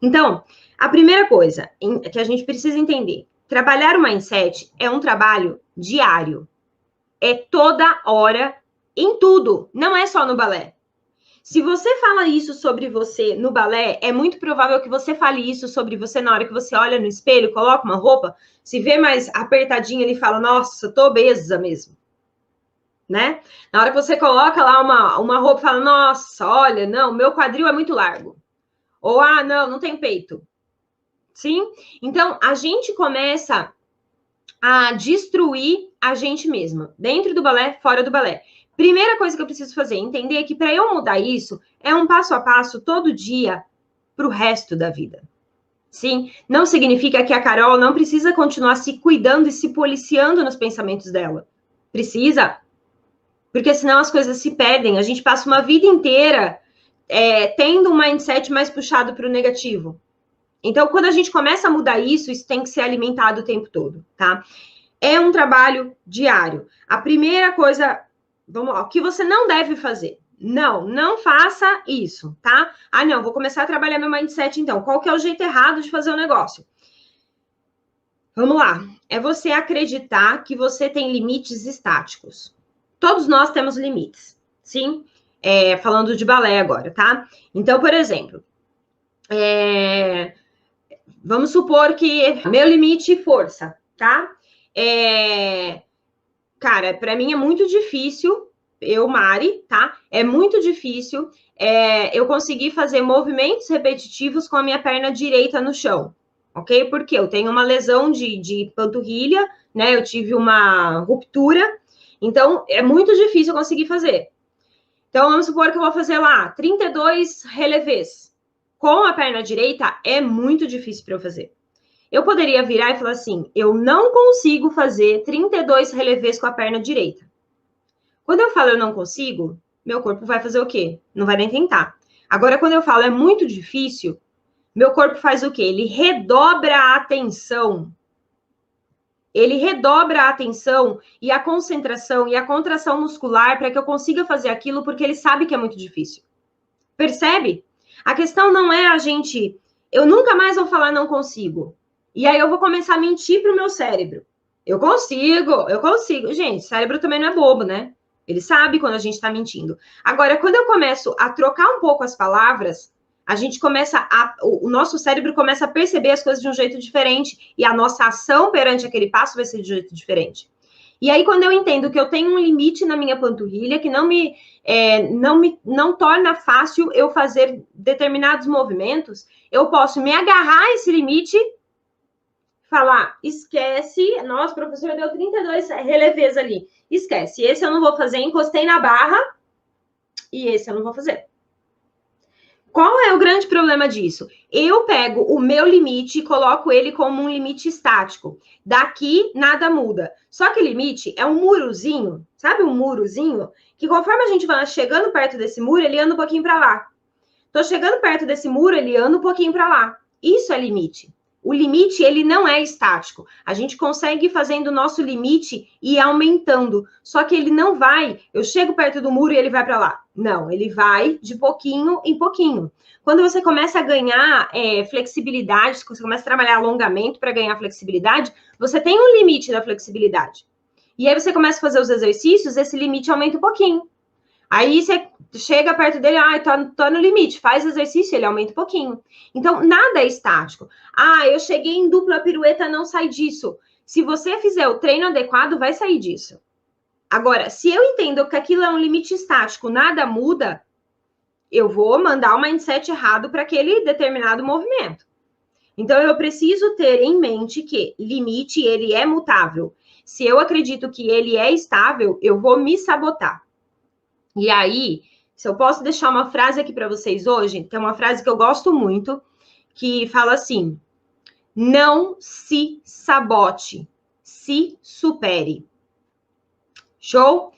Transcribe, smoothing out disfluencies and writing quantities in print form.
Então, a primeira coisa que a gente precisa entender, trabalhar o mindset é um trabalho diário. É toda hora, em tudo, não é só no balé. Se você fala isso sobre você no balé, é muito provável que você fale isso sobre você na hora que você olha no espelho, coloca uma roupa, se vê mais apertadinha, ele fala, nossa, tô obesa mesmo. Né? Na hora que você coloca lá uma roupa e fala, nossa, olha, não, meu quadril é muito largo. Ou, ah, não tem peito. Sim? Então, a gente começa a destruir a gente mesma, dentro do balé, fora do balé. Primeira coisa que eu preciso fazer, entender que para eu mudar isso, é um passo a passo, todo dia, para o resto da vida. Sim? Não significa que a Carol não precisa continuar se cuidando e se policiando nos pensamentos dela. Precisa, porque senão as coisas se perdem. A gente passa uma vida inteira tendo um mindset mais puxado para o negativo. Então, quando a gente começa a mudar isso, isso tem que ser alimentado o tempo todo, tá? É um trabalho diário. A primeira coisa, vamos lá, o que você não deve fazer? Não faça isso, tá? Ah, não, vou começar a trabalhar meu mindset então. Qual que é o jeito errado de fazer o negócio? Vamos lá. É você acreditar que você tem limites estáticos. Todos nós temos limites, sim? Falando de balé agora, tá? Então, por exemplo, vamos supor que meu limite força, tá? Cara, para mim é muito difícil, eu, Mari, tá? É muito difícil eu conseguir fazer movimentos repetitivos com a minha perna direita no chão, ok? Porque eu tenho uma lesão de panturrilha, né? Eu tive uma ruptura, então é muito difícil eu conseguir fazer. Então, vamos supor que eu vou fazer lá 32 relevés. Com a perna direita, é muito difícil para eu fazer. Eu poderia virar e falar assim, eu não consigo fazer 32 relevés com a perna direita. Quando eu falo eu não consigo, meu corpo vai fazer o quê? Não vai nem tentar. Agora, quando eu falo é muito difícil, meu corpo faz o quê? Ele redobra a atenção. Ele redobra a atenção e a concentração e a contração muscular para que eu consiga fazer aquilo, porque ele sabe que é muito difícil. Percebe? A questão não é a gente... Eu nunca mais vou falar não consigo. E aí eu vou começar a mentir para o meu cérebro. Eu consigo. Gente, cérebro também não é bobo, né? Ele sabe quando a gente está mentindo. Agora, quando eu começo a trocar um pouco as palavras, a gente o nosso cérebro começa a perceber as coisas de um jeito diferente e a nossa ação perante aquele passo vai ser de um jeito diferente. E aí, quando eu entendo que eu tenho um limite na minha panturrilha, que não torna fácil eu fazer determinados movimentos, eu posso me agarrar a esse limite, falar, esquece, nossa, professora deu 32 relevés ali, esquece, esse eu não vou fazer, encostei na barra, e esse eu não vou fazer. Qual é o grande problema disso? Eu pego o meu limite e coloco ele como um limite estático. Daqui, nada muda. Só que limite é um murozinho, sabe um murozinho? Que conforme a gente vai chegando perto desse muro, ele anda um pouquinho para lá. Tô chegando perto desse muro, ele anda um pouquinho para lá. Isso é limite. O limite, ele não é estático. A gente consegue ir fazendo o nosso limite e ir aumentando. Só que ele não vai, eu chego perto do muro e ele vai para lá. Não, ele vai de pouquinho em pouquinho. Quando você começa a ganhar flexibilidade, você começa a trabalhar alongamento para ganhar flexibilidade, você tem um limite da flexibilidade. E aí você começa a fazer os exercícios, esse limite aumenta um pouquinho. Aí você chega perto dele, tô no limite, faz exercício, ele aumenta um pouquinho. Então, nada é estático. Eu cheguei em dupla pirueta, não sai disso. Se você fizer o treino adequado, vai sair disso. Agora, se eu entendo que aquilo é um limite estático, nada muda, eu vou mandar o mindset errado para aquele determinado movimento. Então, eu preciso ter em mente que limite, ele é mutável. Se eu acredito que ele é estável, eu vou me sabotar. E aí, se eu posso deixar uma frase aqui para vocês hoje, tem uma frase que eu gosto muito, que fala assim: não se sabote, se supere. Show?